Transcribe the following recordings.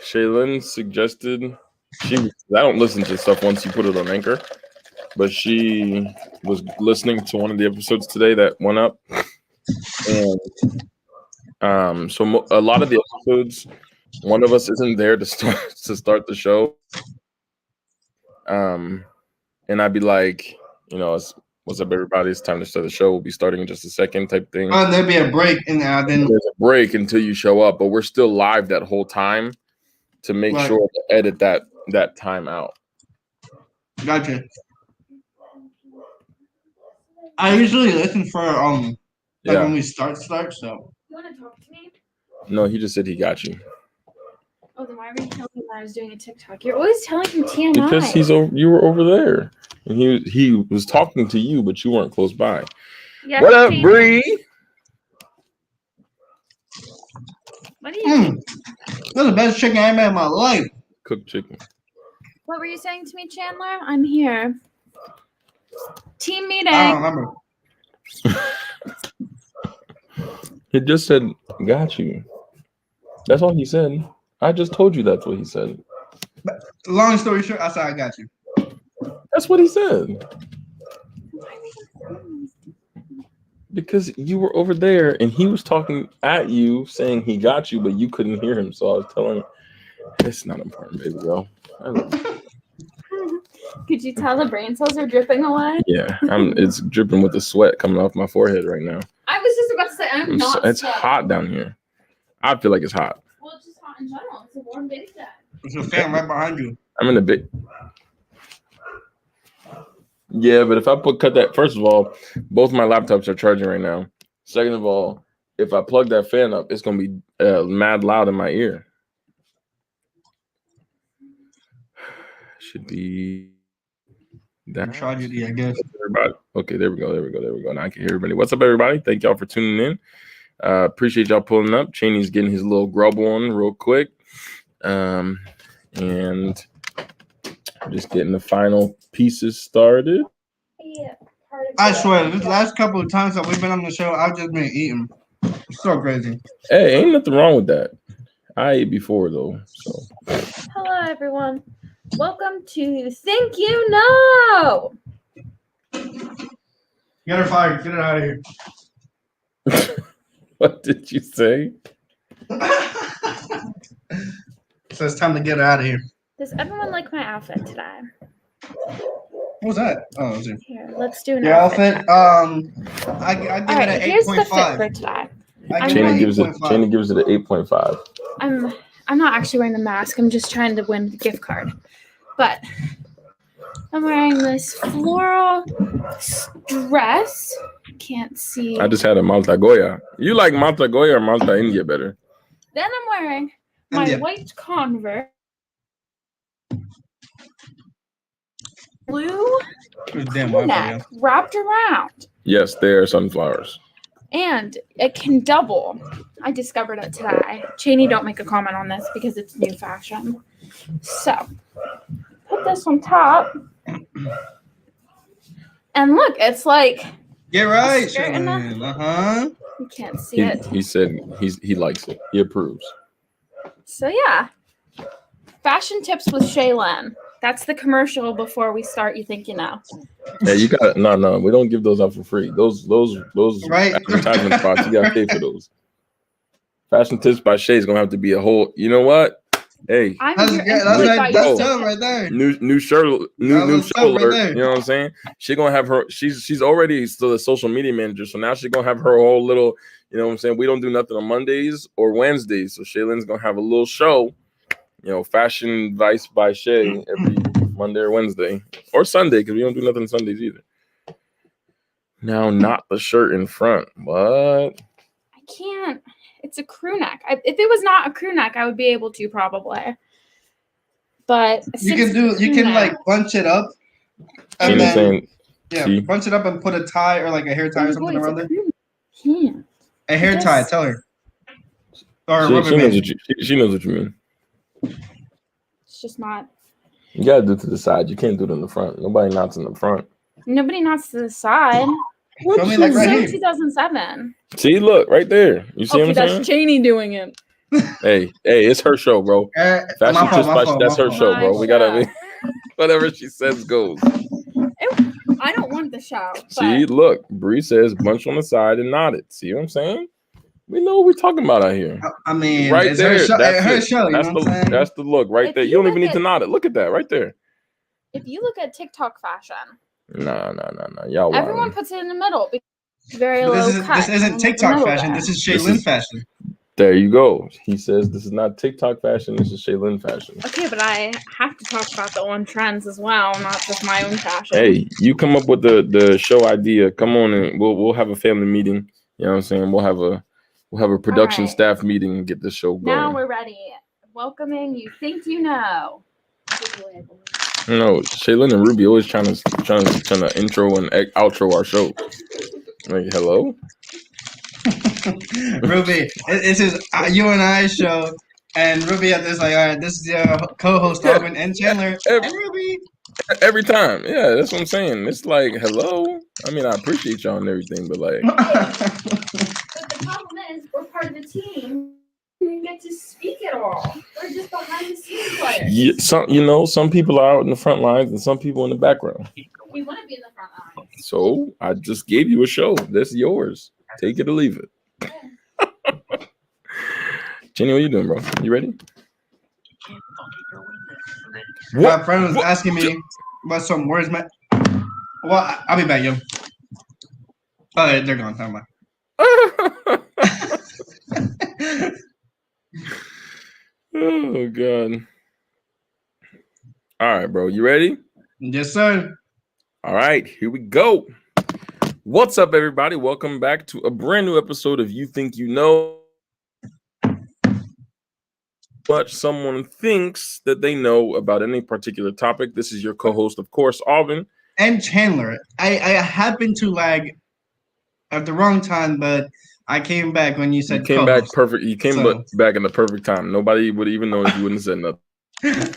Shaylin suggested I don't listen to stuff once you put it on Anchor, but she was listening to one of the episodes today that went up, and so a lot of the episodes, one of us isn't there to start the show, and I'd be like, what's up, everybody? It's time to start the show. We'll be starting in just a second, type thing. There'll be a break, and then there's a break until you show up, but we're still live that whole time to make sure to edit that time out. Gotcha. I usually listen for when we start. So. You want to talk to me? No, he just said he got you. Oh, then why were you telling me that I was doing a TikTok? You're always telling him TMI. Because you were over there, and he was talking to you, but you weren't close by. Yeah, what up, Bree? What do you? That's the best chicken I ever had in my life. Cooked chicken. What were you saying to me, Chandler? I'm here. Team meeting. I don't remember. He just said, got you. That's all he said. I just told you that's what he said. But long story short, I said, I got you. That's what he said. Because you were over there and he was talking at you saying he got you, but you couldn't hear him. So I was telling him, it's not important, baby girl. Could you tell the brain cells are dripping away? Yeah, it's dripping with the sweat coming off my forehead right now. I was just about to say, I'm not It's sweating. hot down here. I feel like it's hot. Well, it's just hot in general. It's a warm day today. There's a fan right behind you. I'm in a bit. Yeah, but if I cut that, first of all, both my laptops are charging right now. Second of all, if I plug that fan up, it's going to be mad loud in my ear. Should be that. Tragedy, I guess. Everybody. Okay, there we go. Now I can hear everybody. What's up, everybody? Thank y'all for tuning in. Appreciate y'all pulling up. Cheney's getting his little grub on real quick. And just getting the final pieces started. Yeah. I swear, this last couple of times that we've been on the show, I've just been eating. It's so crazy. Hey, ain't nothing wrong with that. I ate before, though. So. Hello, everyone. Welcome to Think You Know. Get her fired. Get her out of here. What did you say? So it's time to get her out of here. Does everyone like my outfit today? What was that? Oh, it was Here, let's do an your outfit. I give it an here's the fit 8.5. for today. Cheney gives it an 8.5. I'm not actually wearing the mask. I'm just trying to win the gift card. But I'm wearing this floral dress. Can't see. I just had a Malta Goya. You like Malta Goya or Malta India better? Then I'm wearing my white Converse. Blue neck wrapped around. Yes, they are sunflowers. And it can double. I discovered it today. Cheney, don't make a comment on this because it's new fashion. So, put this on top. And look, it's like... Get right, You can't see it. He said he likes it. He approves. So, yeah. Fashion tips with Shaylin. That's the commercial before we start. You think you know? Yeah, you got no. We don't give those out for free. Those right. advertisement spots. You got to pay for those. Fashion tips by Shay is gonna have to be a whole. You know what? Hey, that's right there. New show. New show alert. Right, you know what I'm saying? She's gonna have her. She's already still a social media manager, so now she's gonna have her whole little. You know what I'm saying? We don't do nothing on Mondays or Wednesdays, so Shaylin's gonna have a little show. You know, fashion advice by Shay every Monday or Wednesday or Sunday because we don't do nothing Sundays either. Now, not the shirt in front. What? I can't. It's a crew neck. If it was not a crew neck, I would be able to probably. But you can like bunch it up. And then, bunch it up and put a tie or like a hair tie or something around there. Yeah. A hair tie. Tell her. Or she knows what you mean. It's just not. You gotta do it to the side. You can't do it in the front. Nobody knots in the front. Nobody knots to the side. Show me like right here. 2007. See, look right there. You see what I'm saying? That's Cheney doing it. Hey, it's her show, bro. Fashion Twist Spice, that's her show, bro. We gotta whatever she says goes. I don't want the show. See, look, Bree says bunch on the side and nodded. See what I'm saying? We know what we're talking about out here. I mean, right there. Her show, that's her it. show. That's the look right there. You don't even need to nod it. Look at that right there. If you look at TikTok fashion, no, y'all. Everyone puts it in the middle. Very low cut. This isn't TikTok fashion. This is Shaylin fashion. There you go. He says this is not TikTok fashion. This is Shaylin fashion. Okay, but I have to talk about the on trends as well, not just my own fashion. Hey, you come up with the show idea. Come on, and we'll have a family meeting. You know what I'm saying? We'll have a production staff meeting and get the show going. Now we're ready. Welcoming You Think You Know. No, Shaylin and Ruby always trying to intro and outro our show. Like, hello. Ruby, this is you and I show, and Ruby at this like, all right, this is your co-host Alvin and Chandler and Ruby. Every time, yeah, that's what I'm saying. It's like, hello. I mean, I appreciate y'all and everything, but like, but the problem is, we're part of the team. We didn't get to speak at all. We're just behind the scenes players. Yeah, some people are out in the front lines and some people in the background. We want to be in the front lines. So I just gave you a show. That's yours. Take it or leave it. Jenny, what you doing, bro? You ready? My friend was asking me about some words, man. Well, I'll be back, yo. Oh, they're gone. Never mind. Oh, God. All right, bro. You ready? Yes, sir. All right, here we go. What's up, everybody? Welcome back to a brand new episode of You Think You Know. Much someone thinks that they know about any particular topic. This is your co-host, of course, Alvin. And Chandler. I happened to lag at the wrong time, but I came back when you said came back perfect. You came back in the perfect time. Nobody would even know if you wouldn't have said nothing.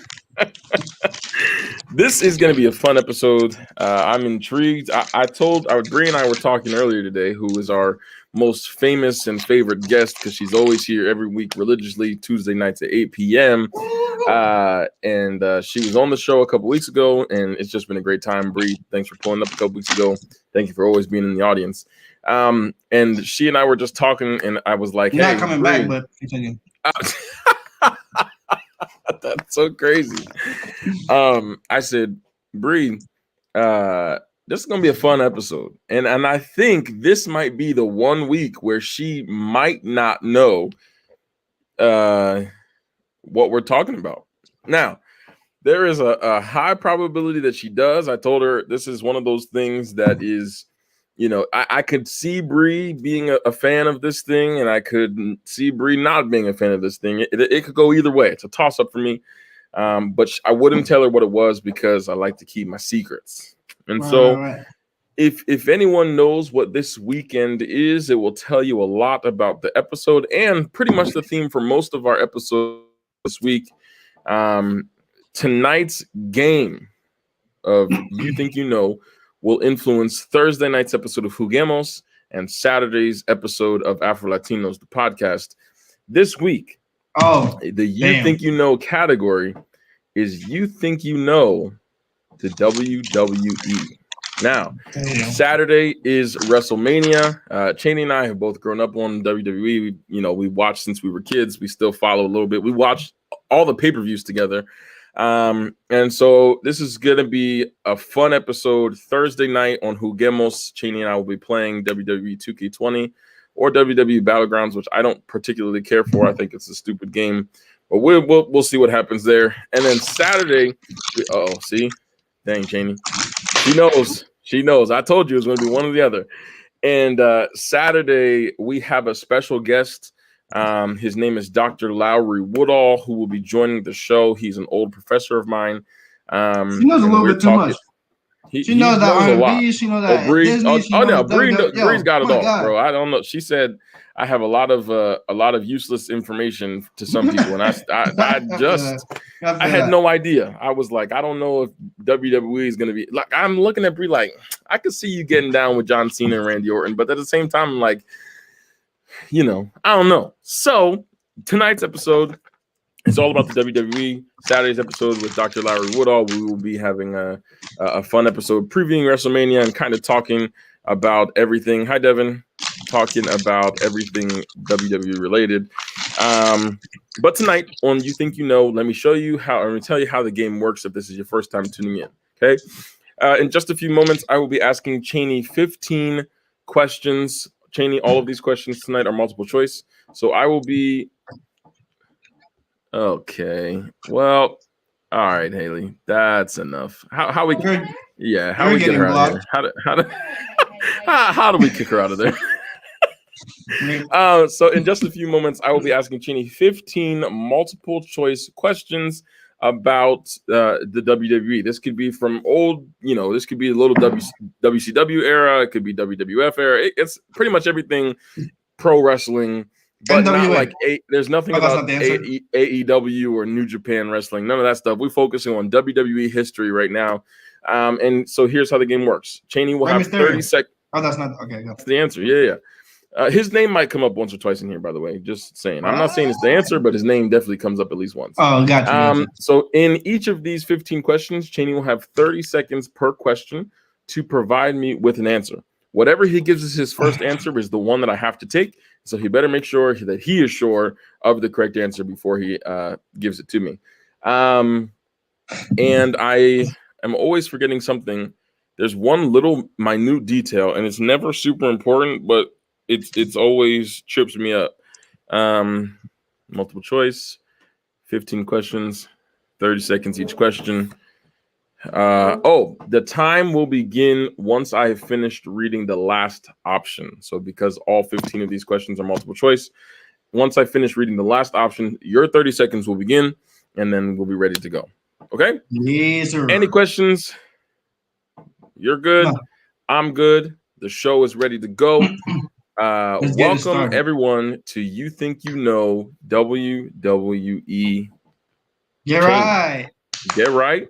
This is going to be a fun episode. I'm intrigued. I told Bree and I were talking earlier today, who is our most famous and favorite guest because she's always here every week religiously Tuesday nights at 8 p.m. And she was on the show a couple weeks ago, and it's just been a great time. Bree, thanks for pulling up a couple weeks ago. Thank you for always being in the audience. And she and I were just talking, and I was like, "You're not coming Bree, back, but continue." That's so crazy. I said, Bree, this is gonna be a fun episode, and I think this might be the one week where she might not know what we're talking about. Now, there is a high probability that she does. I told her this is one of those things that is, you know, I could see Bree being a fan of this thing, and I could see Bree not being a fan of this thing. It could go either way. It's a toss-up for me. But I wouldn't tell her what it was because I like to keep my secrets. And so if anyone knows what this weekend is, it will tell you a lot about the episode and pretty much the theme for most of our episodes this week. Tonight's game of You Think You Know will influence Thursday night's episode of Juguemos and Saturday's episode of Afro Latinos, the podcast. This week, the You Think You Know category is You Think You Know the WWE. Now, Saturday is WrestleMania. Cheney and I have both grown up on WWE. We watched since we were kids. We still follow a little bit. We watched all the pay-per-views together. And so this is going to be a fun episode. Thursday night on Juguemos, Cheney and I will be playing WWE 2K20 or WWE Battlegrounds, which I don't particularly care for. I think it's a stupid game, but we'll see what happens there. And then Saturday, see, dang, Cheney, she knows. I told you it was going to be one or the other. And Saturday we have a special guest. His name is Dr. Lowry Woodall, who will be joining the show. He's an old professor of mine. She knows a little bit too much. She knows that R&B. She knows that Disney. Bree's got it all, bro. I don't know. She said I have a lot of useless information to some people, and I had no idea. I was like, I don't know if WWE is going to be like. I'm looking at Bree like I could see you getting down with John Cena and Randy Orton, but at the same time, I'm like, I don't know. So tonight's episode is all about the WWE. Saturday's episode with Dr. Larry Woodall, we will be having a fun episode previewing WrestleMania and kind of talking about everything. Hi, Devin. Talking about everything WWE related. But tonight on You Think You Know, let me tell you how the game works if this is your first time tuning in. Okay. In just a few moments, I will be asking Cheney 15 questions. Cheney, all of these questions tonight are multiple choice. So I will be. Okay. Well, all right, Haley. That's enough. How we get her out of here? How do we kick her out of there? So in just a few moments, I will be asking Cheney 15 multiple choice questions about the WWE. This could be from old, this could be a little WCW era. It could be WWF era. It's pretty much everything pro wrestling, but NWA. Not like there's nothing about AEW or New Japan wrestling. None of that stuff. We're focusing on WWE history right now. And so here's how the game works. Cheney will have 30 seconds. Oh, that's not okay. That's the answer. Yeah. His name might come up once or twice in here, by the way. Just saying. I'm not saying it's the answer, but his name definitely comes up at least once. Oh, gotcha. So in each of these 15 questions, Cheney will have 30 seconds per question to provide me with an answer. Whatever he gives us his first answer is the one that I have to take. So he better make sure that he is sure of the correct answer before he gives it to me. And I am always forgetting something. There's one little minute detail, and it's never super important, but it's always trips me up. Multiple choice, 15 questions, 30 seconds each question. The time will begin once I have finished reading the last option. So because all 15 of these questions are multiple choice, once I finish reading the last option, your 30 seconds will begin, and then we'll be ready to go. Okay? Yes, sir. Any questions? You're good. No. I'm good. The show is ready to go. Welcome everyone to You Think You Know WWE. Get right.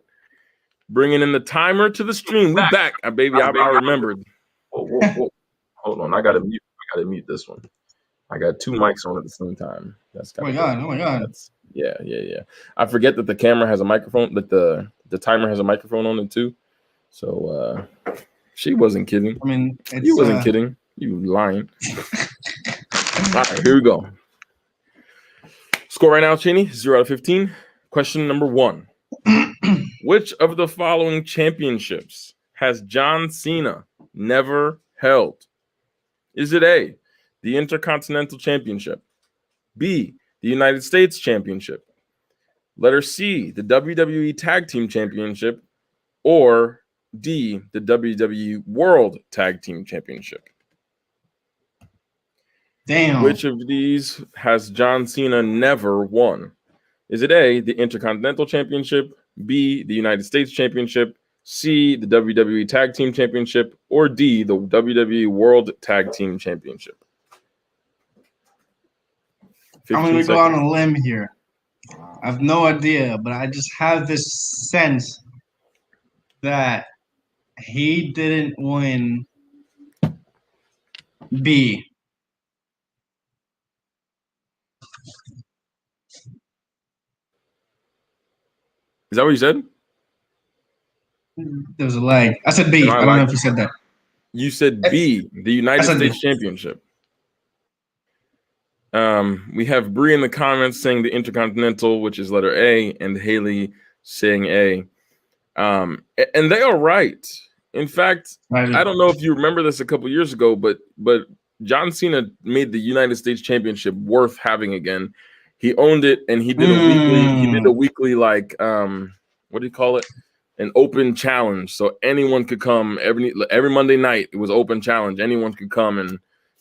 Bringing in the timer to the stream. We're back, baby. I remembered. Whoa. Hold on. I gotta mute this one. I got two mics on at the same time. That's oh my god. Yeah. I forget that the camera has a microphone, that the timer has a microphone on it too. So she wasn't kidding. I mean, you wasn't kidding. You lying. All right, here we go. Score right now, Cheney, 0 out of 15. Question number 1. Which of the following championships has John Cena never held? Is it A, the Intercontinental Championship, B, the United States Championship, letter C, the WWE Tag Team Championship, or D, the WWE World Tag Team Championship? Damn. Which of these has John Cena never won? Is it A, the Intercontinental Championship, B, the United States Championship, C, the WWE Tag Team Championship, or D, the WWE World Tag Team Championship? I'm going to go on a limb here. I have no idea, but I just have this sense that he didn't win B. Is that what you said? There was a lag. I said B. I don't know if you said that. You said B, the United States Championship. We have Bree in the comments saying the Intercontinental, which is letter A, and Haley saying A. And they are right. In fact, I don't know if you remember this a couple years ago, but John Cena made the United States Championship worth having again. He owned it, and he did a weekly like what do you call it? An open challenge. So anyone could come every Monday night. It was open challenge. Anyone could come and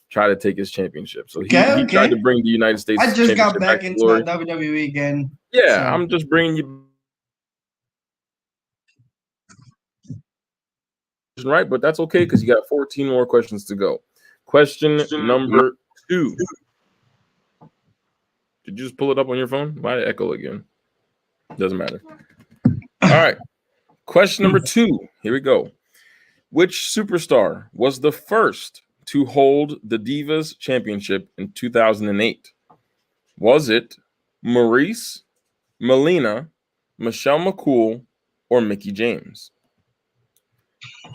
try to take his championship. So he tried to bring the United States. I just got back into my WWE again. Yeah, so. I'm just bringing you right, but that's okay because you got 14 more questions to go. Question number 2. Did you just pull it up on your phone? Why did it echo again? Doesn't matter. All right. Question number 2. Here we go. Which superstar was the first to hold the Divas Championship in 2008? Was it Maurice, Melina, Michelle McCool, or Mickie James?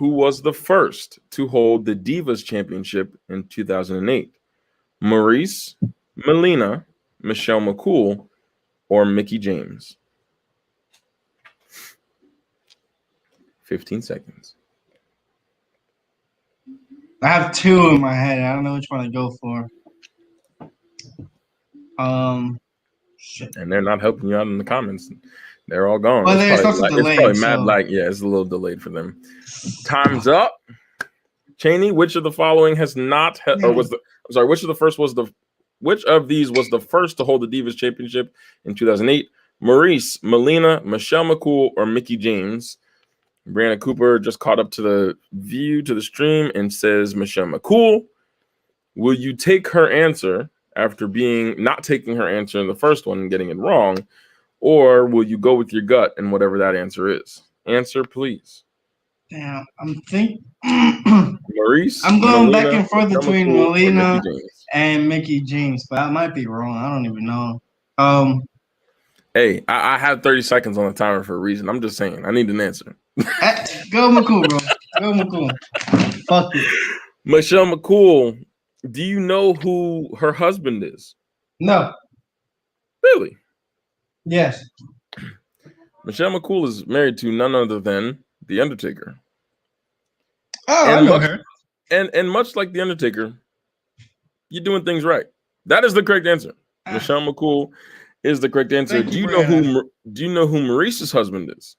Who was the first to hold the Divas Championship in 2008? Maurice, Melina, Michelle McCool, or Mickie James? 15 seconds. I have two in my head. I don't know which one to go for. Shit. And they're not helping you out in the comments. They're all gone. Well, it's probably mad so. like, yeah, it's a little delayed for them. Time's up. Cheney, which of the following has not which of these was the first to hold the Divas Championship in 2008? Maurice, Melina, Michelle McCool, or Mickie James? Brianna Cooper just caught up to the stream and says Michelle McCool. Will you take her answer after not taking her answer in the first one and getting it wrong, or will you go with your gut and whatever that answer is? Answer, please. Damn, I'm thinking. Maurice. I'm going Melina, back and forth Michelle between McCool, Melina and Mickie James, but I might be wrong. I don't even know. Hey, I have 30 seconds on the timer for a reason. I'm just saying, I need an answer. Go McCool, bro. Go McCool. Fuck it. Michelle McCool, do you know who her husband is? No. Really? Yes. Michelle McCool is married to none other than The Undertaker. Oh, I know her. And much like The Undertaker, you're doing things right. That is the correct answer. Michelle McCool is the correct answer. Do you know who Maurice's husband is?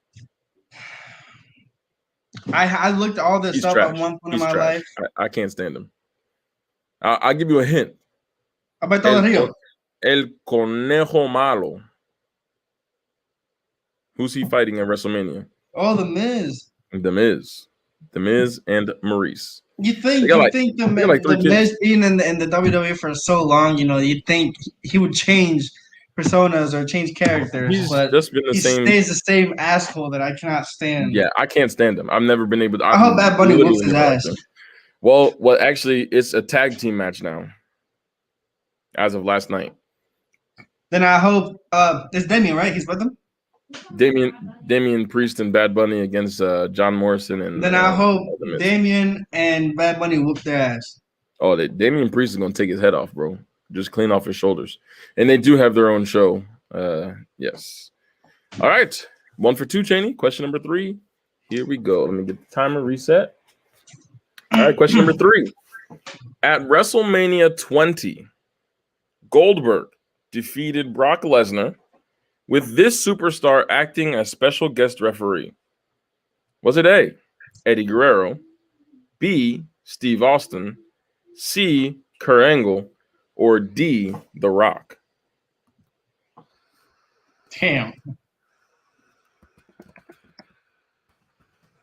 I looked all this up at one point in my life. I can't stand him. I'll give you a hint. El Conejo Malo. Who's he fighting at WrestleMania? Oh, The Miz. The Miz and Maurice. You think the Miz being in the WWE for so long, you think he would change personas or change characters, but just been he stays the same asshole that I cannot stand. Yeah, I can't stand him. I've never been able to. I hope Bad Bunny whoops his ass. Well, actually, it's a tag team match now, as of last night. Then I hope it's Damien, right? He's with them. Damien Priest and Bad Bunny against John Morrison and. Then I hope Damien and Bad Bunny whoop their ass. Oh, Damien Priest is gonna take his head off, bro. Just clean off his shoulders. And they do have their own show. Yes. All right. 1 for 2, Cheney. Question number 3. Here we go. Let me get the timer reset. All right. Question number 3. At WrestleMania 20, Goldberg defeated Brock Lesnar with this superstar acting as special guest referee. Was it A, Eddie Guerrero, B, Steve Austin, C, Kurt Angle, or D, The Rock? Damn.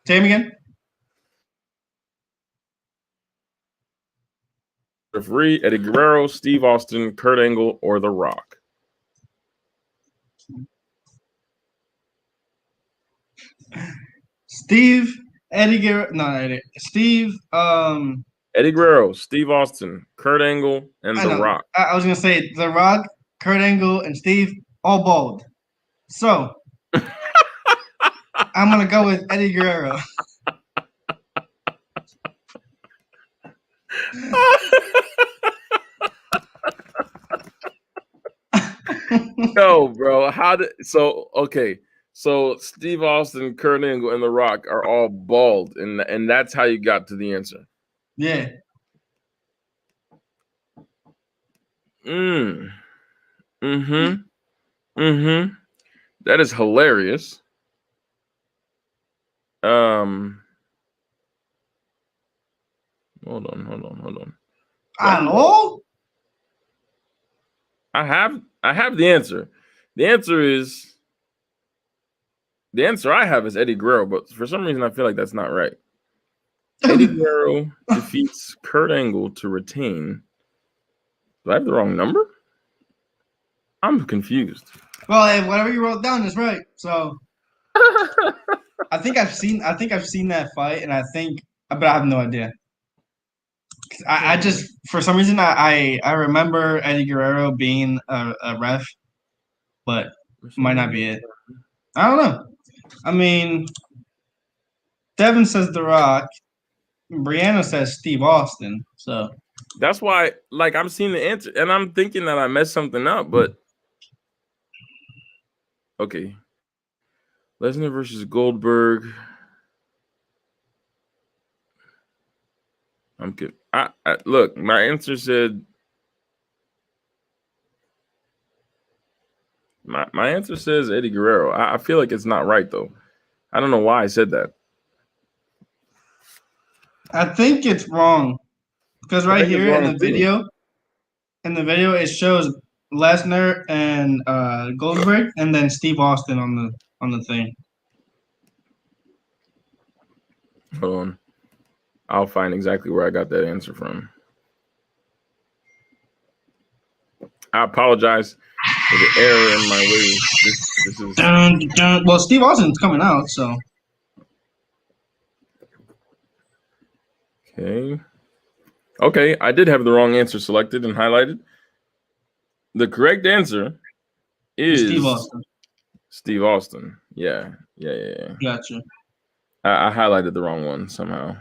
Say him again. Referee, Eddie Guerrero, Steve Austin, Kurt Angle, or The Rock? Eddie Guerrero, Steve Austin, Kurt Angle, and The Rock. I was going to say The Rock, Kurt Angle, and Steve, all bald. So, I'm going to go with Eddie Guerrero. No, bro. So Steve Austin, Kurt Angle, and The Rock are all bald, and that's how you got to the answer. Yeah. That is hilarious. Hold on. Hello? I have the answer. The answer I have is Eddie Guerrero, but for some reason I feel like that's not right. Eddie Guerrero defeats Kurt Angle to retain. Do I have the wrong number? I'm confused. Well, whatever you wrote down is right. So I think I've seen that fight, and but I have no idea. I just for some reason I remember Eddie Guerrero being a ref, but might not be it. I don't know. I mean, Devin says The Rock. Brianna says Steve Austin. So that's why, like, I'm seeing the answer, and I'm thinking that I messed something up, but okay. Lesnar versus Goldberg. I'm good. I look, my answer said my answer says Eddie Guerrero. I feel like it's not right though. I don't know why I said that. I think it's wrong because right here in the video, it shows Lesnar and Goldberg, and then Steve Austin on the thing. Hold on, I'll find exactly where I got that answer from. I apologize for the error in my ways. This is well, Steve Austin's coming out, so. Okay, I did have the wrong answer selected and highlighted. The correct answer is Steve Austin. Steve Austin. Yeah. Gotcha. I highlighted the wrong one somehow.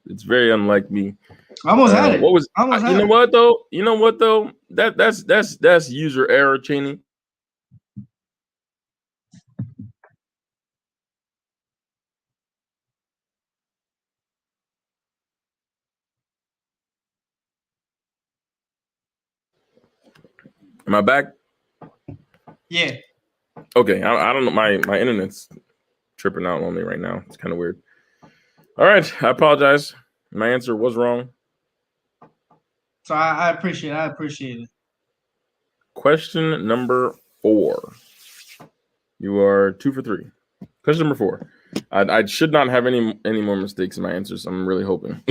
It's very unlike me. I almost had it. You know what though? That's user error, Cheney. Am I back? Yeah. Okay. I don't know. My internet's tripping out on me right now. It's kind of weird. All right. I apologize. My answer was wrong. So I appreciate it. Question number 4. You are 2 for 3. Question number 4. I should not have any more mistakes in my answers. I'm really hoping.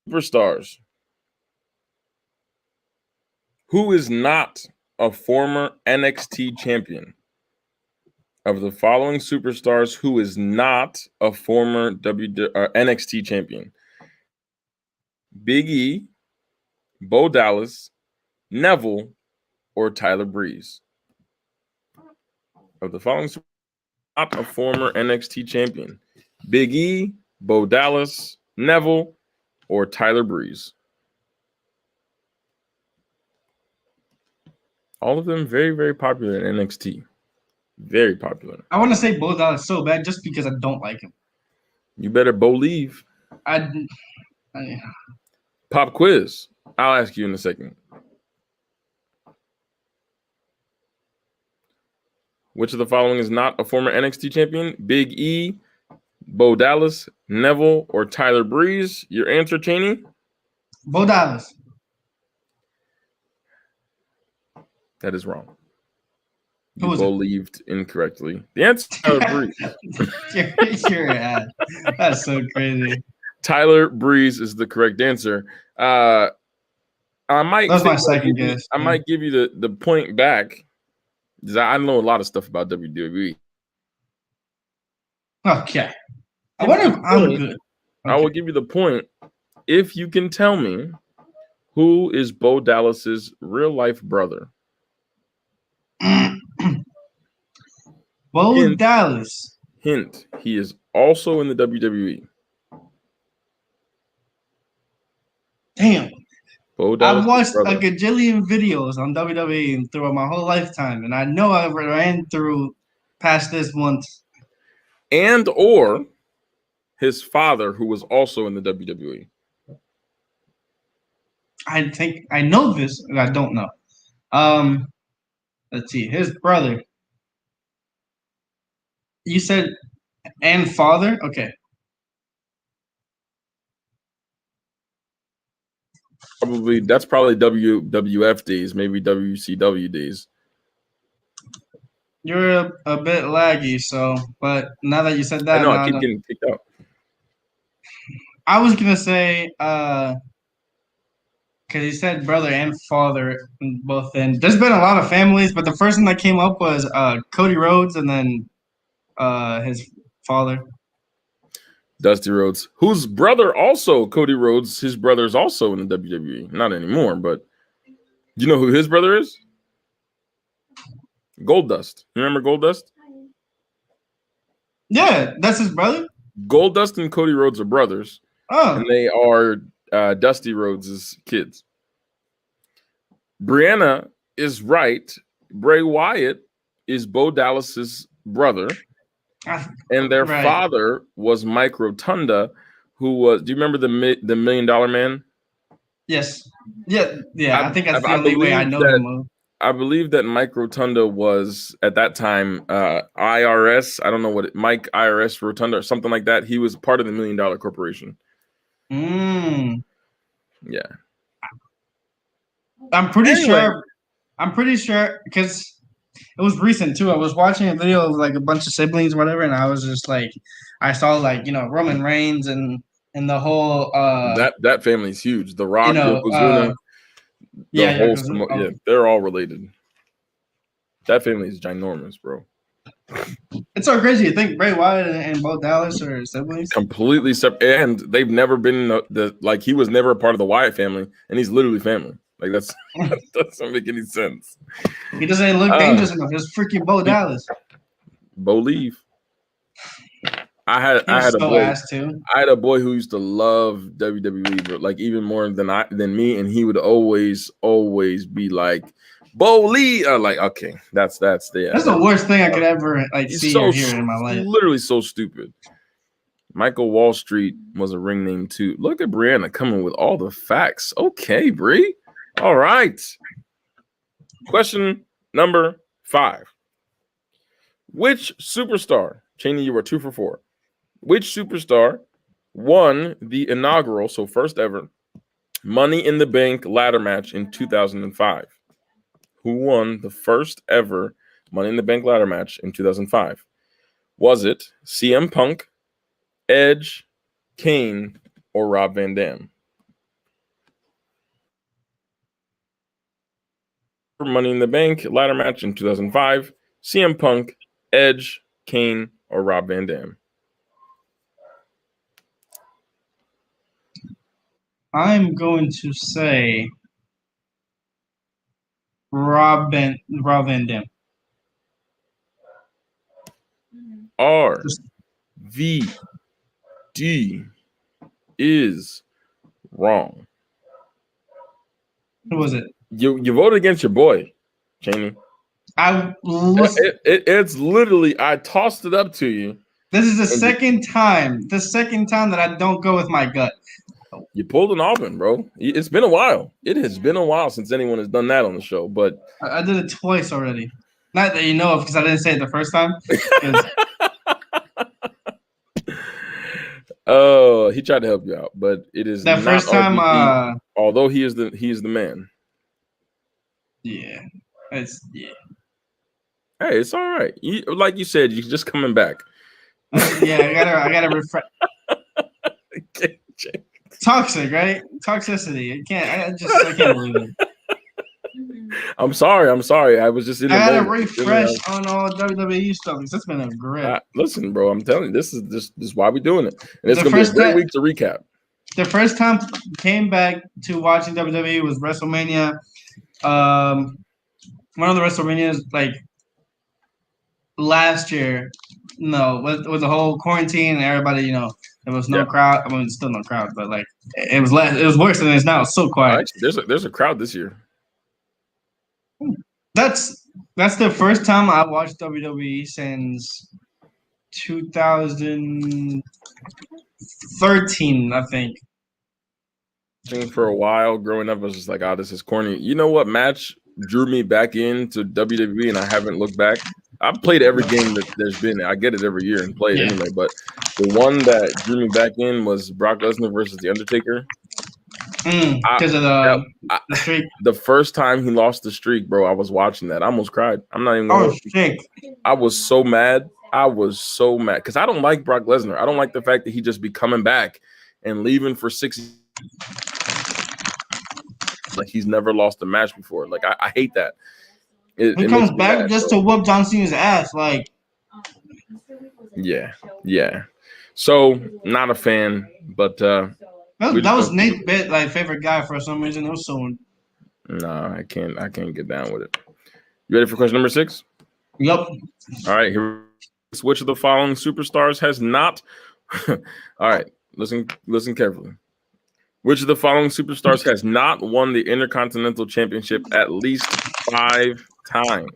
Superstars. Who is not a former NXT champion? Of the following superstars, who is not a former NXT champion? Big E, Bo Dallas, Neville, or Tyler Breeze? Of the following, not a former NXT champion. Big E, Bo Dallas, Neville, or Tyler Breeze? All of them very, very popular in NXT. Very popular. I want to say Bo Dallas so bad just because I don't like him. You better believe. Pop quiz. I'll ask you in a second. Which of the following is not a former NXT champion? Big E, Bo Dallas, Neville, or Tyler Breeze? Your answer, Cheney? Bo Dallas. That is wrong. You believed incorrectly. The answer is Tyler Breeze. You're ad. That's so crazy. Tyler Breeze is the correct answer. That's my second guess. I might give you the point back because I know a lot of stuff about WWE. Okay. I wonder if I'm good. Okay. I will give you the point if you can tell me who is Bo Dallas's real life brother. Bo Dallas. Hint: he is also in the WWE. Damn. Bo Dallas. I've watched a gajillion videos on WWE throughout my whole lifetime, and I know I ran through past this once. And or his father, who was also in the WWE. I think I know this, and I don't know. Let's see. His brother. You said and father? Okay. That's probably WWF days, maybe WCW days. You're a bit laggy, but now that you said that, I keep getting kicked out. I was gonna say, because he said brother and father both in. There's been a lot of families, but the first one that came up was Cody Rhodes, and then his father. Dusty Rhodes, whose brother also, Cody Rhodes, his brother is also in the WWE. Not anymore, but you know who his brother is? Goldust. You remember Goldust? Yeah, that's his brother. Goldust and Cody Rhodes are brothers. Oh. And they are Dusty Rhodes' kids. Brianna is right. Bray Wyatt is Bo Dallas's brother. And their father was Mike Rotunda, who was, do you remember the $1 Million Man? Yes. Yeah. I think that's the only way I know him. I believe that Mike Rotunda was at that time IRS. I don't know Mike IRS Rotunda or something like that. He was part of the $1 Million Corporation. Yeah. I'm pretty sure because it was recent too. I was watching a video of like a bunch of siblings, whatever, and I was just like, I saw like Roman Reigns and the whole that family's huge. The Rock, Yokozuna, they're all related. That family is ginormous, bro. It's so crazy. You think Bray Wyatt and Bo Dallas are siblings? Completely separate, and they've never been the he was never a part of the Wyatt family, and he's literally family. Like that doesn't make any sense. He doesn't look dangerous enough. It's freaking Bo Dallas. Bo leave. I had a boy. I had a boy who used to love WWE, but like even more than me, and he would always be like, Bo Lee. Like, okay, that's the worst thing I could ever see or hear in my life. Literally so stupid. Michael Wall Street was a ring name too. Look at Brianna coming with all the facts. Okay, Brie. All right. Question number 5. Which superstar, Cheney, you were 2 for 4. Which superstar won the inaugural, so first ever, Money in the Bank ladder match in 2005? Who won the first ever Money in the Bank ladder match in 2005? Was it CM Punk, Edge, Kane, or Rob Van Dam? Money in the Bank ladder match in 2005, CM Punk, Edge, Kane, or Rob Van Dam? I'm going to say Rob Van Dam. RVD is wrong. Who was it? You voted against your boy, Cheney. It's literally, I tossed it up to you. This is the second time that I don't go with my gut. You pulled an Auburn, bro. It's been a while. It has been a while since anyone has done that on the show, but I did it twice already. Not that you know of, because I didn't say it the first time. Oh, he tried to help you out, but it is that not first time. Although he is the man. Yeah, Hey, it's all right. Like you said, you're just coming back. I gotta refresh. Toxic, right? Toxicity. I can't believe it. I'm sorry. I was just in the I gotta refresh on all WWE stuff because it's been a great. Listen, bro, I'm telling you, this is why we're doing it, and it's gonna be a great week to recap. The first time came back to watching WWE was WrestleMania. One of the WrestleManias like last year. No, with the whole quarantine and everybody, there was no crowd. I mean, still no crowd, but like it was less. It was worse than it is now. It's so quiet. Actually, there's a crowd this year. That's the first time I watched WWE since 2013, I think. For a while growing up, I was just like, this is corny. You know what match drew me back into WWE and I haven't looked back? I've played every game that there's been. I get it every year and play it anyway. But the one that drew me back in was Brock Lesnar versus The Undertaker. Because of the streak. The first time he lost the streak, bro, I was watching that. I almost cried. I'm not even gonna I was so mad. Because I don't like Brock Lesnar. I don't like the fact that he just be coming back and leaving for 6 years. Like he's never lost a match before. Like I hate that. He comes back just to whoop John Cena's ass. Like, yeah. So not a fan, but that was Nate's favorite guy for some reason. It was someone. Nah, I can't get down with it. You ready for question number 6? Yep. All right, here. Which of the following superstars has not? All right, listen carefully. Which of the following superstars has not won the Intercontinental Championship at least 5 times?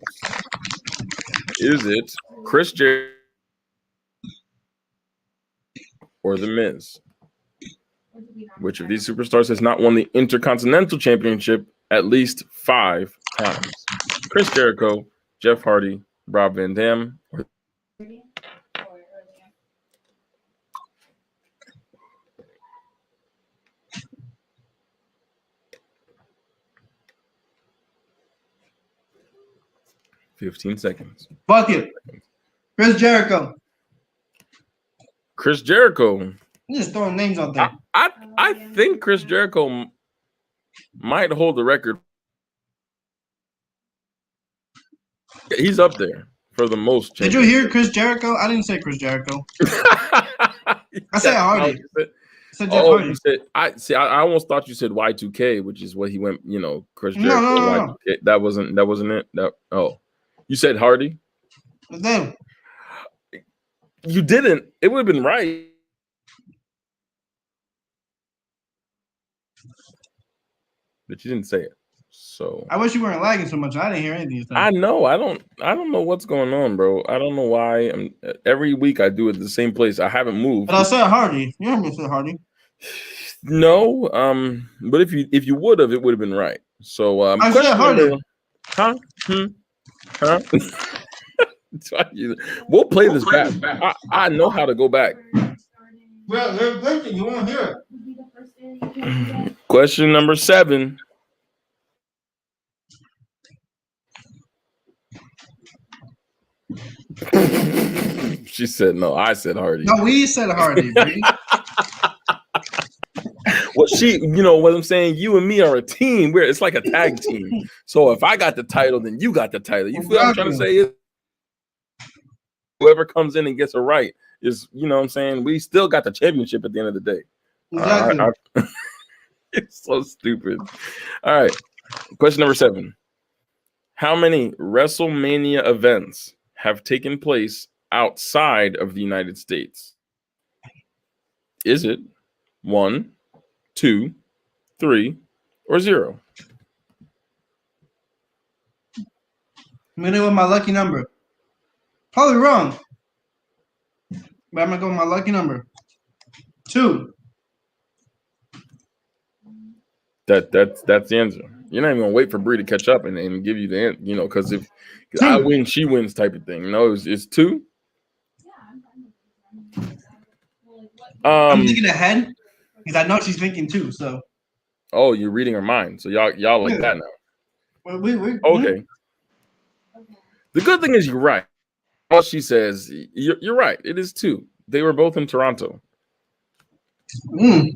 Is it Chris Jericho or The Miz? Which of these superstars has not won the Intercontinental Championship at least 5 times? Chris Jericho, Jeff Hardy, Rob Van Dam, or 15 seconds. Fuck it. Chris Jericho. Chris Jericho. I'm just throwing names out there. I think Chris Jericho might hold the record. He's up there for the most. Did you hear Chris Jericho? I didn't say Chris Jericho. I said Hardy. You said I almost thought you said Y2K, which is what he went. Chris Jericho. No. Y2K. That wasn't it. You said Hardy. No. You didn't. It would have been right. But you didn't say it. So I wish you weren't lagging so much. I didn't hear anything. I know. I don't know what's going on, bro. I don't know why. Every week I do it at the same place. I haven't moved. But I said Hardy. You heard me say Hardy. No. But if you would have, it would have been right. So I said Hardy. Huh? We'll play this back. I know how to go back. Well, there's plenty. You won't hear it. Question number 7. She said no. I said Hardy. No, we said Hardy. Well, what I'm saying, you and me are a team. It's like a tag team. So if I got the title, then you got the title. You feel what I'm trying to say? Whoever comes in and gets it right is, what I'm saying? We still got the championship at the end of the day. Exactly. It's so stupid. All right. Question number 7. How many WrestleMania events have taken place outside of the United States? Is it 1, 2, 3, or 0? I'm gonna go with my lucky number. Probably wrong, but I'm gonna go with my lucky number. 2. That's the answer. You're not even gonna wait for Bree to catch up and give you the answer, because if I win, she wins type of thing. No, it's 2. I'm thinking ahead because I know she's thinking 2. So. Oh, you're reading her mind. So y'all like that now. Well, we okay. The good thing is you're right. All she says, you're right. It is 2. They were both in Toronto. See,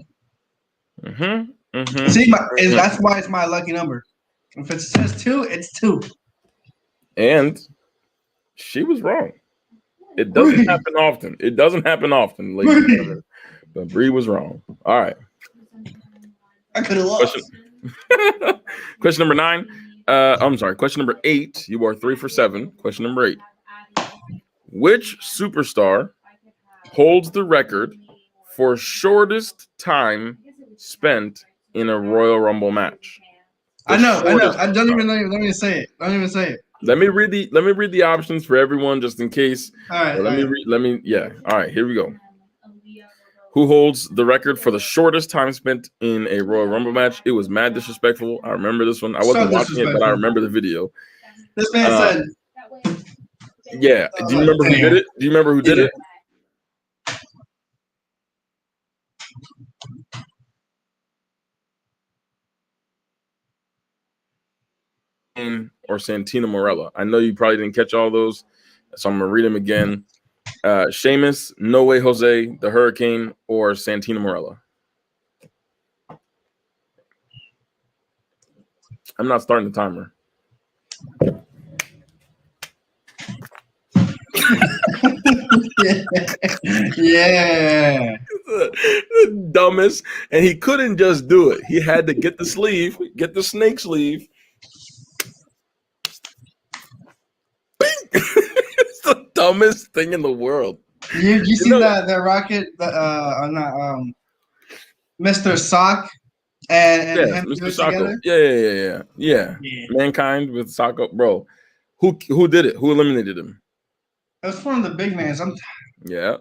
that's why it's my lucky number. If it says 2, it's 2. And she was wrong. It doesn't happen often. It doesn't happen often, ladies and gentlemen. But Bree was wrong. All right. I could have lost. Question number 9. I'm sorry. Question number 8. You are 3 for 7. Question number 8. Which superstar holds the record for shortest time spent in a Royal Rumble match? I know. I don't even say it. Don't even say it. Let me read the options for everyone just in case. All right. All right, here we go. Who holds the record for the shortest time spent in a Royal Rumble match? It was mad disrespectful. I remember this one. I wasn't watching it, but I remember the video. This man said. Yeah. Do you remember who did it? Do you remember who did it? Or Santino Marella. I know you probably didn't catch all those, so I'm gonna read them again. Sheamus, No Way Jose, the Hurricane, or Santino Marella. I'm not starting the timer. Yeah. The dumbest. And he couldn't just do it. He had to get the sleeve, get the snake sleeve. Bing! It's the dumbest thing in the world. You seen that Rocket Mr. Sock and yes, him Mr. do it Socko. together? Yeah. Mankind with Socko, bro. Who did it? Who eliminated him? It was one of the big names. Yeah.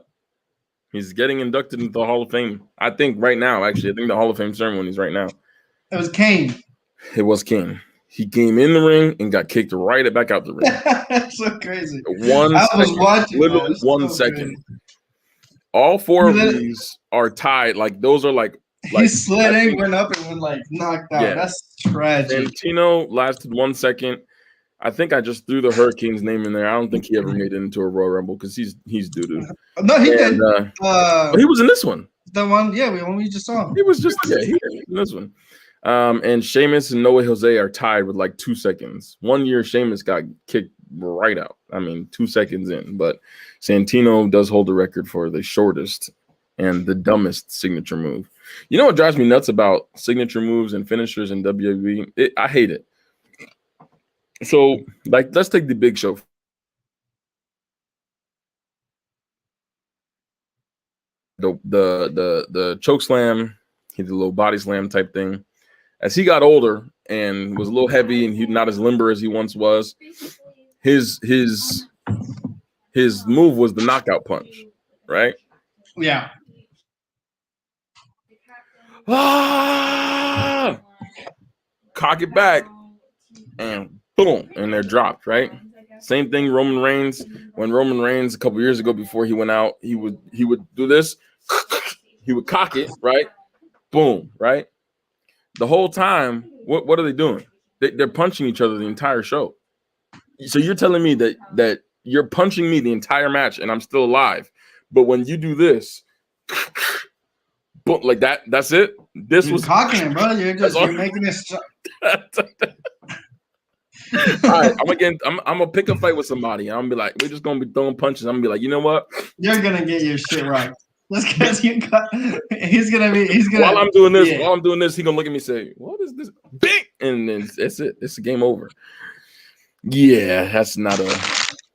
He's getting inducted into the Hall of Fame. I think right now, actually. I think the Hall of Fame ceremony is right now. It was Kane. It was Kane. He came in the ring and got kicked right back out the ring. That's so crazy. I was watching. Literally 1 second. Crazy. All four of these are tied. Like those are like he slid in, went up, and went knocked out. Yeah. That's tragic. Santino lasted 1 second. I think I just threw the Hurricane's name in there. I don't think he ever made it into a Royal Rumble because he's doo-doo. No, he did. He was in this one. The one, we just saw him. He was just he was in this one. And Sheamus and Noah Jose are tied with 2 seconds. 1 year Sheamus got kicked right out. I mean, 2 seconds in. But Santino does hold the record for the shortest and the dumbest signature move. You know what drives me nuts about signature moves and finishers in WWE? I hate it. So, let's take the Big Show. The choke slam, he did a little body slam type thing. As he got older and was a little heavy and he's not as limber as he once was, his move was the knockout punch, right? Yeah. Cock it back and boom, and they're dropped, right? Same thing Roman Reigns. When Roman Reigns a couple years ago before he went out, he would do this. He would cock it, right? Boom, right? The whole time, what are they doing? They're punching each other the entire show. So you're telling me that you're punching me the entire match and I'm still alive. But when you do this, boom, like that's it. This was cocking it, bro. You're making this. All right, I'm gonna pick a fight with somebody. I'm gonna be like, we're just gonna be throwing punches. I'm gonna be like, you know what? You're gonna get your shit right. Just because he's gonna. While I'm doing this, he's gonna look at me and say, "What is this?" Bing, and then that's it. It's a game over. Yeah, that's not a.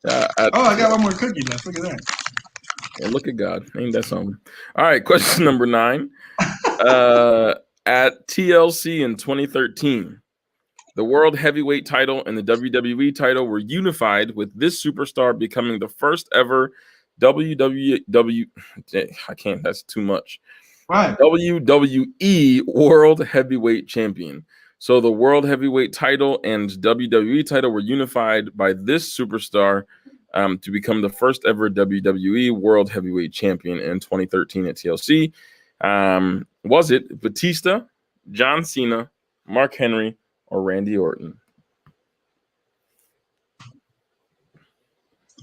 I got one more cookie left. Look at that. And look at God. Ain't that something? All right, question number 9. At TLC in 2013. The World Heavyweight title and the WWE title were unified, with this superstar becoming the first ever WWE. I can't. That's too much. Right. WWE World Heavyweight Champion. So the World Heavyweight title and WWE title were unified by this superstar to become the first ever WWE World Heavyweight Champion in 2013 at TLC. Was it Batista, John Cena, Mark Henry, or Randy Orton?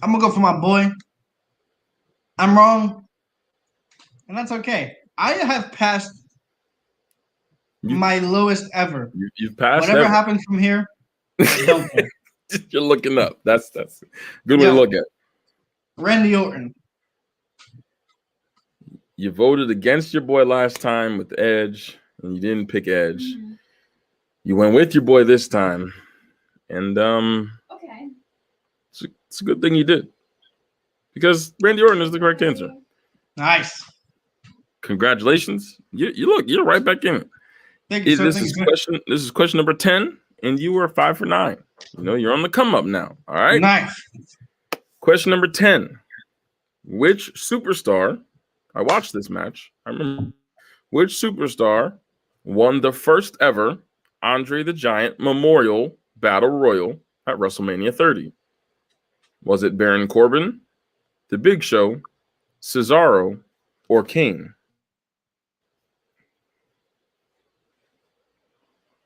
I'm gonna go for my boy. I'm wrong, and that's okay. I have passed my lowest ever. You've passed. Whatever happens from here, don't care. You're looking up. That's a good way to look at it. Randy Orton. You voted against your boy last time with Edge, and you didn't pick Edge. Mm-hmm. You went with your boy this time, and okay, it's a good thing you did, because Randy Orton is the correct answer. Nice. Congratulations. You're right back in it. Thank you, this is question number 10, and you were 5 for 9. You're on the come up now. All right. Nice. Question number 10. Which superstar? I watched this match. I remember. Which superstar won the first ever Andre the Giant Memorial Battle Royal at WrestleMania 30? Was it Baron Corbin, The Big Show, Cesaro, or Kane?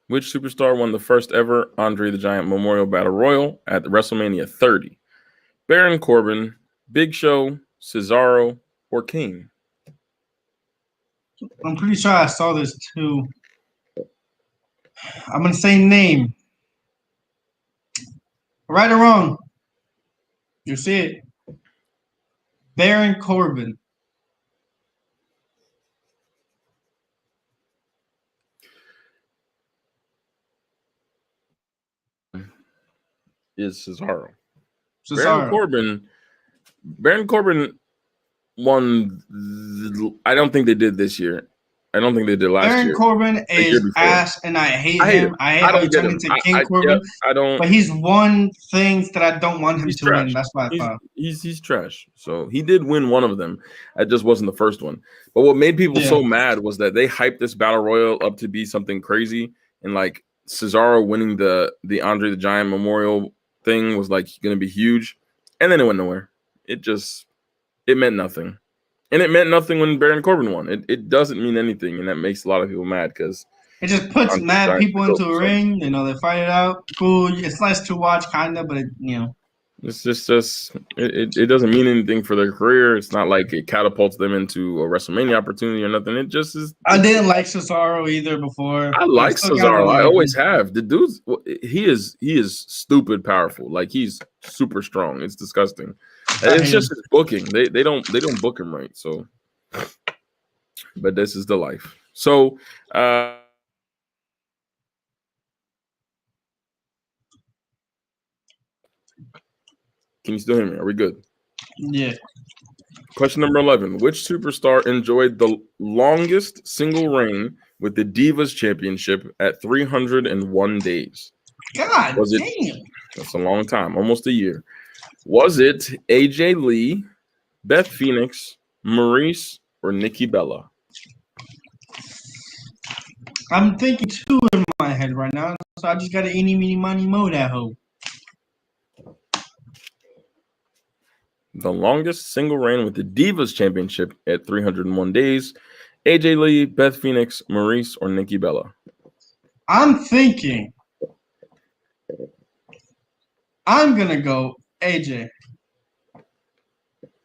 Which superstar won the first ever Andre the Giant Memorial Battle Royal at WrestleMania 30? Baron Corbin, Big Show, Cesaro, or Kane? I'm pretty sure I saw this too. I'm going to say name. Right or wrong? You see it. Baron Corbin. Is Cesaro. Baron Corbin won. I don't think they did this year. I don't think they did last year. Baron Corbin is ass, and I hate him. I hate how he turned into King Corbin. I don't. But he's won things that I don't want him to win. That's why I thought he's trash. So he did win one of them. It just wasn't the first one. But what made people so mad was that they hyped this battle royal up to be something crazy, and like Cesaro winning the Andre the Giant Memorial thing was like going to be huge, and then it went nowhere. It meant nothing. And it meant nothing when Baron Corbin won. It doesn't mean anything, and that makes a lot of people mad because it just puts mad people into a ring. You know, they fight it out. Cool. It's nice to watch, kind of, but it's just it doesn't mean anything for their career. It's not like it catapults them into a WrestleMania opportunity or nothing. It just is. I didn't like Cesaro either before. I like Cesaro. I always have. The dude's he is stupid powerful. Like he's super strong. It's disgusting. It's just his booking. They don't book him right. So, but this is the life. So, can you still hear me? Are we good? Yeah. Question number 11. Which superstar enjoyed the longest single reign with the Divas Championship at 301 days? God damn. That's a long time. Almost a year. Was it AJ Lee, Beth Phoenix, Maurice, or Nikki Bella? I'm thinking two in my head right now, so I just got to eeny, meeny, miny, moe that hoe. The longest single reign with the Divas Championship at 301 days. AJ Lee, Beth Phoenix, Maurice, or Nikki Bella? I'm thinking I'm going to go AJ.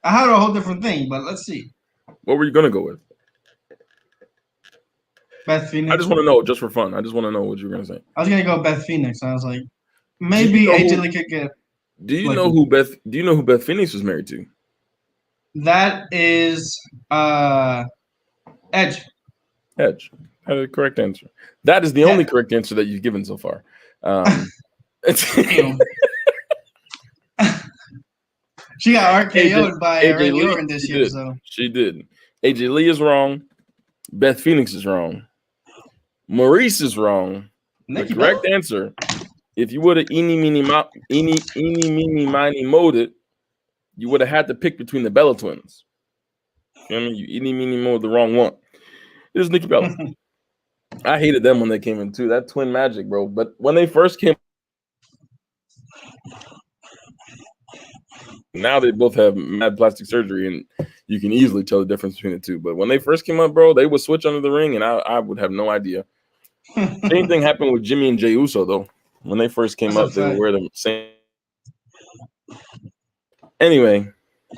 I had a whole different thing, but let's see. What were you going to go with? Beth Phoenix. I just want to know, just for fun. I just want to know what you were going to say. I was going to go Beth Phoenix. I was like, maybe AJ Lee could get. Do you know who Beth Phoenix was married to? That is Edge. Edge. Had a correct answer. That is the only correct answer that you've given so far. She got RKO'd by Randy Orton this year. So she did. AJ Lee is wrong. Beth Phoenix is wrong. Maurice is wrong. The correct answer, if you would have eeny, meeny, miny, mowed it, you would have had to pick between the Bella twins. You know what I mean? You eeny, meeny, mowed the wrong one. It was Nikki Bella. I hated them when they came in too. That twin magic, bro. But when they first came, now they both have mad plastic surgery, and you can easily tell the difference between the two. But when they first came up, bro, they would switch under the ring, and I would have no idea. Same thing happened with Jimmy and Jey Uso, though. When they first came up, they would wear the same. Anyway,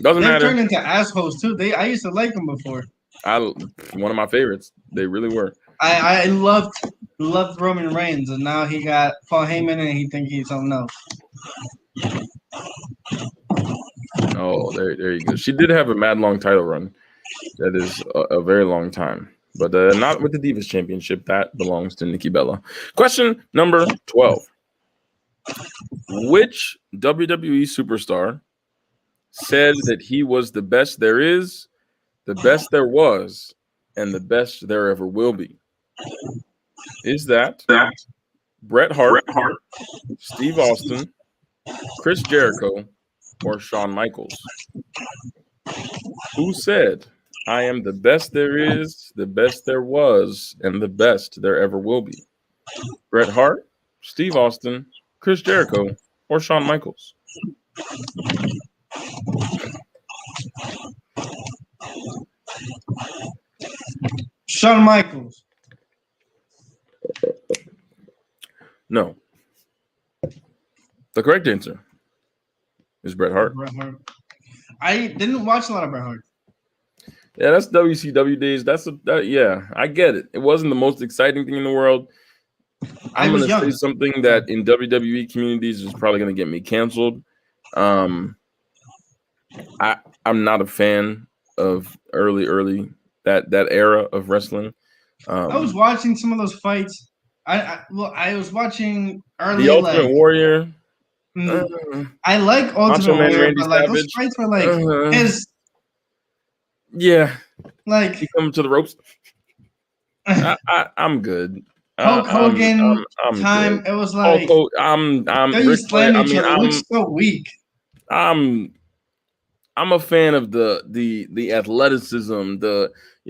doesn't matter. They turned into assholes too. I used to like them before. One of my favorites. They really were. I loved Roman Reigns, and now he got Paul Heyman, and he thinks he's something else. Oh, there you go. She did have a mad long title run. That is a very long time. But not with the Divas Championship. That belongs to Nikki Bella. Question number 12. Which WWE superstar said that he was the best there is, the best there was, and the best there ever will be? Is that Bret Hart, Steve Austin, Chris Jericho, or Shawn Michaels? Who said, I am the best there is, the best there was, and the best there ever will be? Bret Hart, Steve Austin, Chris Jericho, or Shawn Michaels? Shawn Michaels. No. The correct answer is Bret Hart. I didn't watch a lot of Bret Hart. Yeah, that's WCW days. Yeah, I get it. It wasn't the most exciting thing in the world. I'm going to say something that in WWE communities is probably going to get me canceled. I'm not a fan of early that era of wrestling. I was watching some of those fights. I was watching early the Ultimate Warrior. I like Ultimate Warrior, Randy but like Savage. those fights were like his. Yeah, like he coming to the ropes. I'm good. Hulk Hogan I'm time. good. It was like I'm Ric Flair. I mean, it looks so weak. I'm a fan of the athleticism.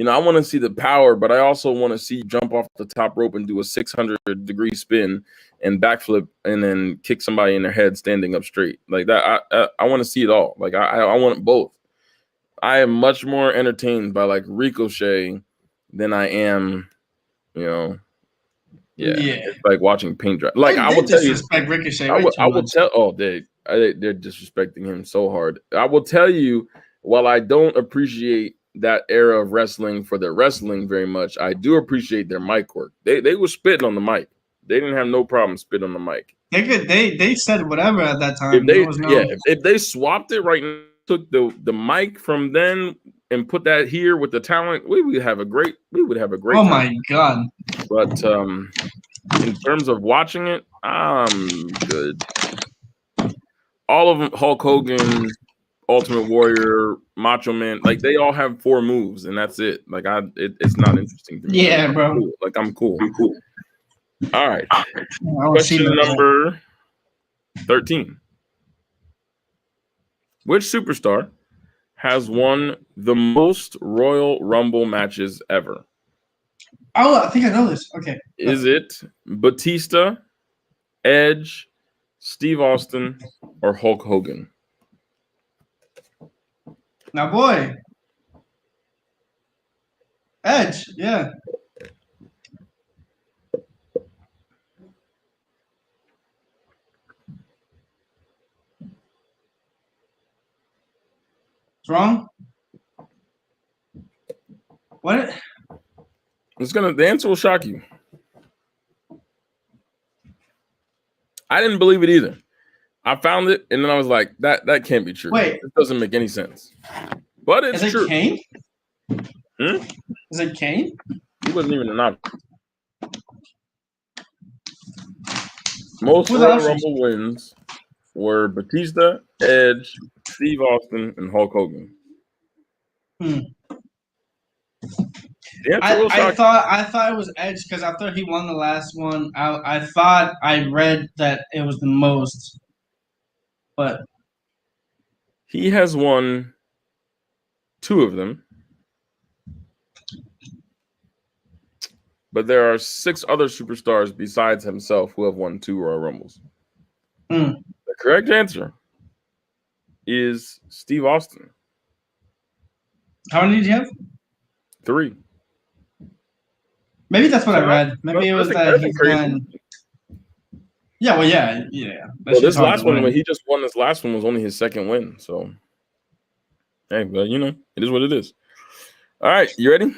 I want to see the power, but I also want to see jump off the top rope and do a 600-degree spin and backflip and then kick somebody in their head standing up straight like that. I want to see it all. Like I want both. I am much more entertained by like Ricochet than I am, It's like watching paint dry. Like I will tell you, Ricochet. I will tell. Oh, they're disrespecting him so hard. I will tell you, while I don't appreciate that era of wrestling for their wrestling very much, I do appreciate their mic work. They were spitting on the mic. They didn't have no problem spitting on the mic. They said whatever at that time. If they swapped it right now, took the mic from then and put that here with the talent, we would have a great Oh time. My God. But in terms of watching it, I'm good. All of them, Hulk Hogan, Ultimate Warrior, Macho Man, like they all have 4 moves and that's it. Like it's not interesting to me. Yeah, like, bro. I'm cool. All right. Question number 13. Which superstar has won the most Royal Rumble matches ever? Oh, I think I know this. Okay. Is it Batista, Edge, Steve Austin, or Hulk Hogan? Now, boy. Edge, yeah. What's wrong? What? The answer will shock you. I didn't believe it either. I found it and then I was like, that can't be true. Wait. It doesn't make any sense. But it's true. Is it Kane? Is it Kane? He wasn't even an option. Most Royal Rumble wins were Batista, Edge, Steve Austin, and Hulk Hogan. I thought it was Edge because I thought he won the last one. I thought I read that it was the most, but he has won 2 of them. But there are 6 other superstars besides himself who have won 2 Royal Rumbles. The correct answer is Steve Austin. How many did you have? 3. Maybe that's what I read. Maybe it was that he's done. Yeah, well, yeah. Well, this last one, when he just won this last one, was only his 2nd win. So, hey, well, it is what it is. All right, you ready?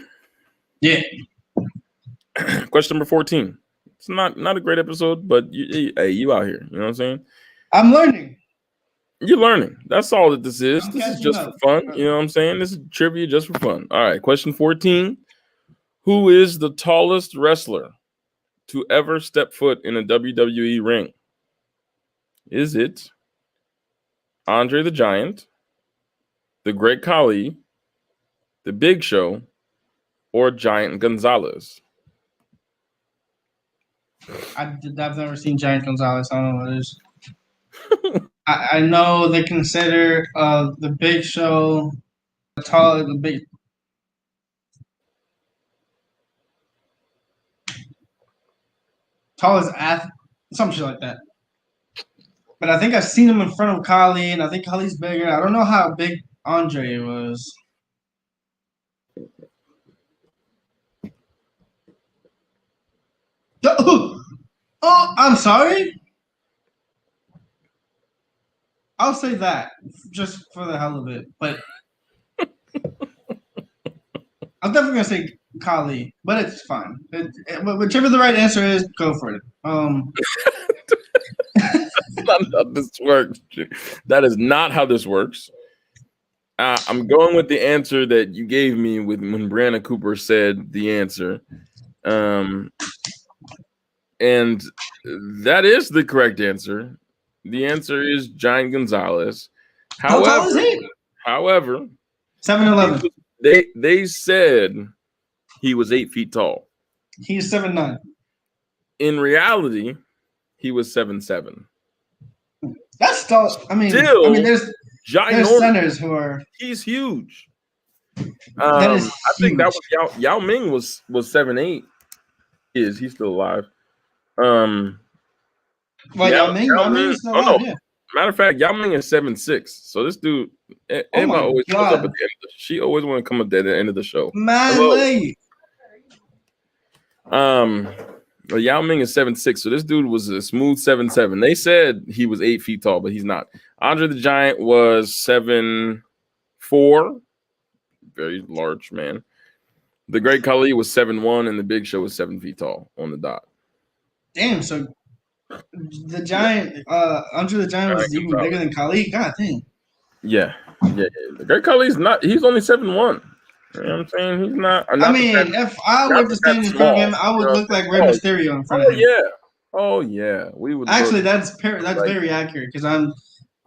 Yeah. Question number 14. It's not a great episode, but you out here. You know what I'm saying? I'm learning. You're learning. That's all that this is. This is just for fun. You know what I'm saying? This is trivia just for fun. All right. Question 14. Who is the tallest wrestler to ever step foot in a WWE ring? Is it Andre the Giant, the Great Khali, the Big Show, or Giant Gonzalez? I've never seen Giant Gonzalez. I don't know what it is. I know they consider the Big Show tall. The big. Tallest athlete, some shit like that. But I think I've seen him in front of Khali, and I think Khali's bigger. I don't know how big Andre was. Oh, I'm sorry. I'll say that just for the hell of it, but I'm definitely gonna say Khali, but it's fine. Whichever the right answer is, go for it. That's not how this works. That is not how this works. I'm going with the answer that you gave me when Brianna Cooper said the answer. And that is the correct answer. The answer is Giant Gonzalez. How tall is he? However, 7'11". They said he was 8 feet tall. He's 7'9". In reality, he was 7'7". That's tall. I mean, there's centers who are. He's huge. That is huge. I think that was Yao Ming was 7'8". He's still alive? Yao Ming? Yao Ming's still alive, yeah. Matter of fact, Yao Ming is 7'6". So this dude, Eva always comes up at the end. She always want to come up at the end of the show. Yao Ming is 7'6". So this dude was a smooth 7'7". They said he was 8 feet tall, but he's not. Andre the Giant was 7'4". Very large man. The Great Khali was 7'1", and the Big Show was 7 feet tall on the dot. Damn, so the Giant, Andre the Giant was even bigger than Khali? God damn. Yeah. The Great Khali's not, he's only 7'1". You know what I'm saying? He's not. If I were to stand in front of him, I would look like Rey Mysterio in front of him. Oh, yeah. We would. Actually, that's very accurate because I'm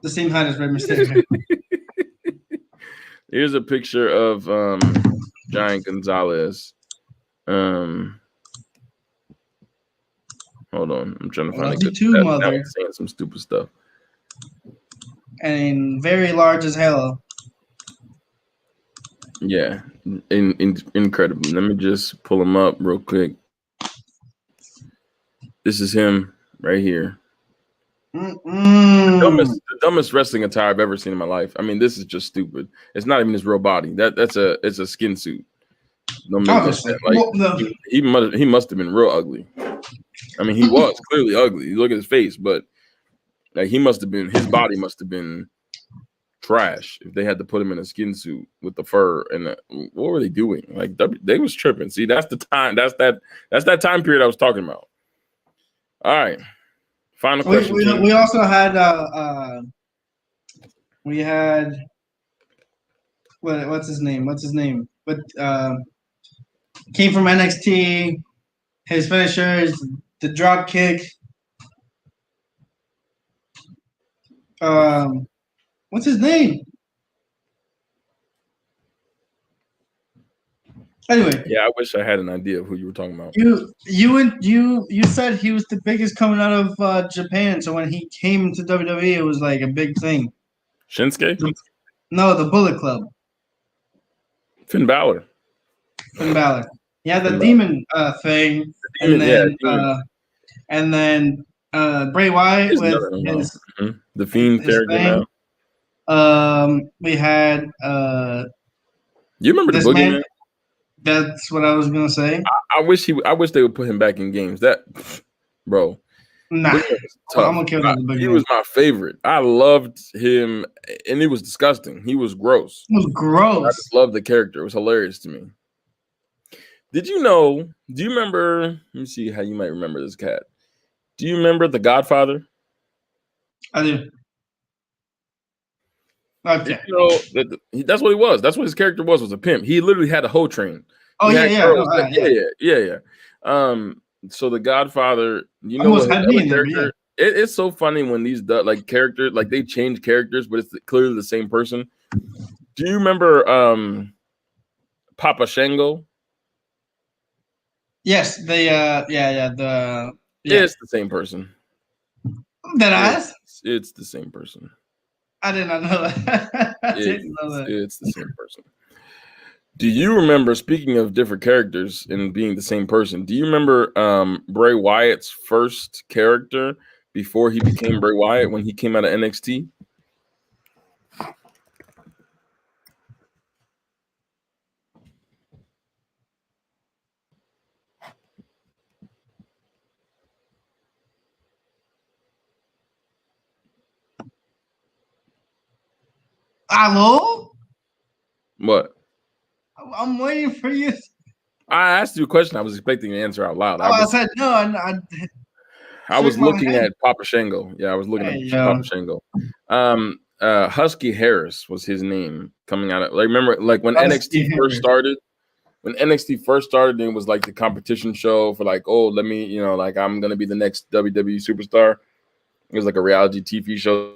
the same height as Rey Mysterio. Here's a picture of Giant Gonzalez. Hold on, I'm trying to find a good. Saying some stupid stuff. And very large as hell. Yeah, incredible. Let me just pull him up real quick. This is him right here. The dumbest wrestling attire I've ever seen in my life. I mean, this is just stupid. It's not even his real body. It's a skin suit. He must have been real ugly. I mean, he was clearly ugly. You look at his face, but like his body must have been trash if they had to put him in a skin suit with the fur and what were they doing? Like they was tripping. See, that's the time. That's that time period I was talking about. All right. Final question. We also had what's his name? But came from NXT. His finisher is the drop kick. What's his name? Anyway. Yeah, I wish I had an idea of who you were talking about. You said he was the biggest coming out of Japan, so when he came to WWE, it was like a big thing. Shinsuke? No, the Bullet Club. Finn Balor. Yeah, the demon thing. And then Bray Wyatt with the Fiend character now. We had you remember the Boogeyman? That's what I was gonna say. I wish they would put him back in games. Bro. Nah, I'm gonna kill him. He was my favorite. I loved him, and it was disgusting. He was gross. It was gross. I just loved the character. It was hilarious to me. Do you remember? Let me see how you might remember this cat. Do you remember The Godfather? I do. Okay. That's what he was. That's what his character was a pimp. He literally had a hoe train. Oh, yeah. So The Godfather, it's so funny when these characters, like they change characters, but it's clearly the same person. Do you remember Papa Shango? Yes, It's the same person. It's the same person. I did not know that. It's the same person. Do you remember, speaking of different characters and being the same person, do you remember Bray Wyatt's first character before he became Bray Wyatt when he came out of NXT? Hello? What? I'm waiting for you. I asked you a question. I was expecting an answer out loud. I said no. I was looking at Papa Shango. Yeah, I was looking at Papa Shango. Husky Harris was his name coming out of, like, remember, like when NXT first started. When NXT first started, it was like the competition show for like, oh, let me, you know, like I'm gonna be the next WWE superstar. It was like a reality TV show.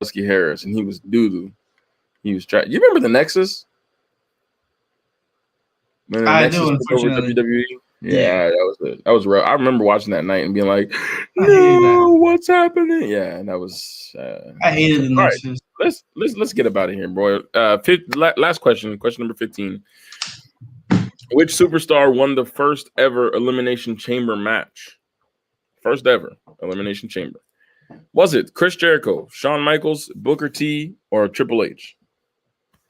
Husky Harris, and he was doo-doo. He was trying. You remember the Nexus? When the Nexus do, took over WWE? Yeah, that was real. I remember watching that night and being like, "No, what's happening?" Yeah, and that was. I hated the Nexus. Right, let's get up out of here, boy. Last question. Question number 15. Which superstar won the first ever Elimination Chamber match? First ever Elimination Chamber. Was it Chris Jericho, Shawn Michaels, Booker T, or Triple H?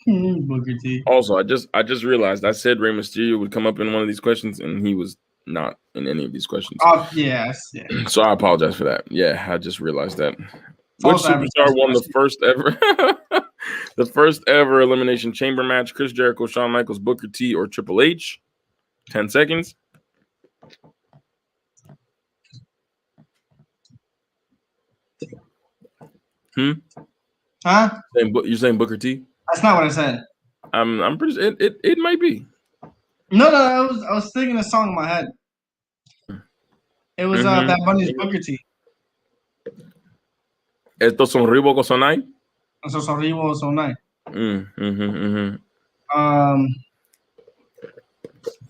Booker T. Also, I just realized I said Rey Mysterio would come up in one of these questions, and he was not in any of these questions. Yes. So I apologize for that. Yeah, I just realized that. Which superstar won the first ever Elimination Chamber match? Chris Jericho, Shawn Michaels, Booker T, or Triple H? 10 seconds. Huh? You're saying Booker T? That's not what I said. I'm pretty sure it might be. No, I was thinking a song in my head. It was Bad Bunny's Booker T. Estos son Ribo Sonai? Estos son Ribo Sonai.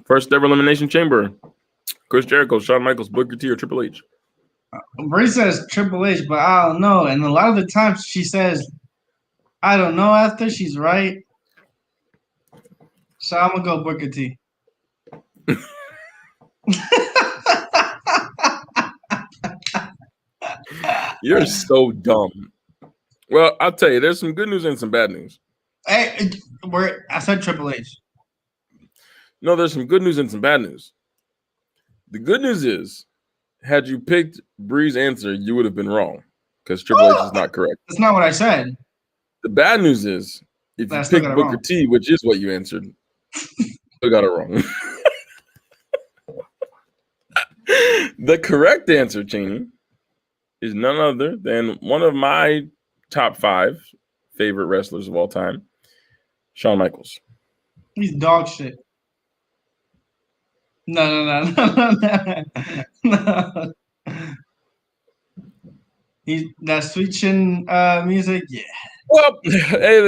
First ever Elimination Chamber. Chris Jericho, Shawn Michaels, Booker T, or Triple H? Brie says Triple H, but I don't know. And a lot of the times she says, I don't know after she's right. So I'm going to go Booker T. You're so dumb. Well, I'll tell you, there's some good news and some bad news. Hey, I said Triple H. No, there's some good news and some bad news. The good news is, had you picked Brie's answer, you would have been wrong because Triple H is not correct. That's not what I said. The bad news is, if you picked Booker T, which is what you answered, you got it wrong. The correct answer, Cheney, is none other than one of my top 5 favorite wrestlers of all time, Shawn Michaels. He's dog shit. No. He's that sweet chin music, yeah. Well, hey,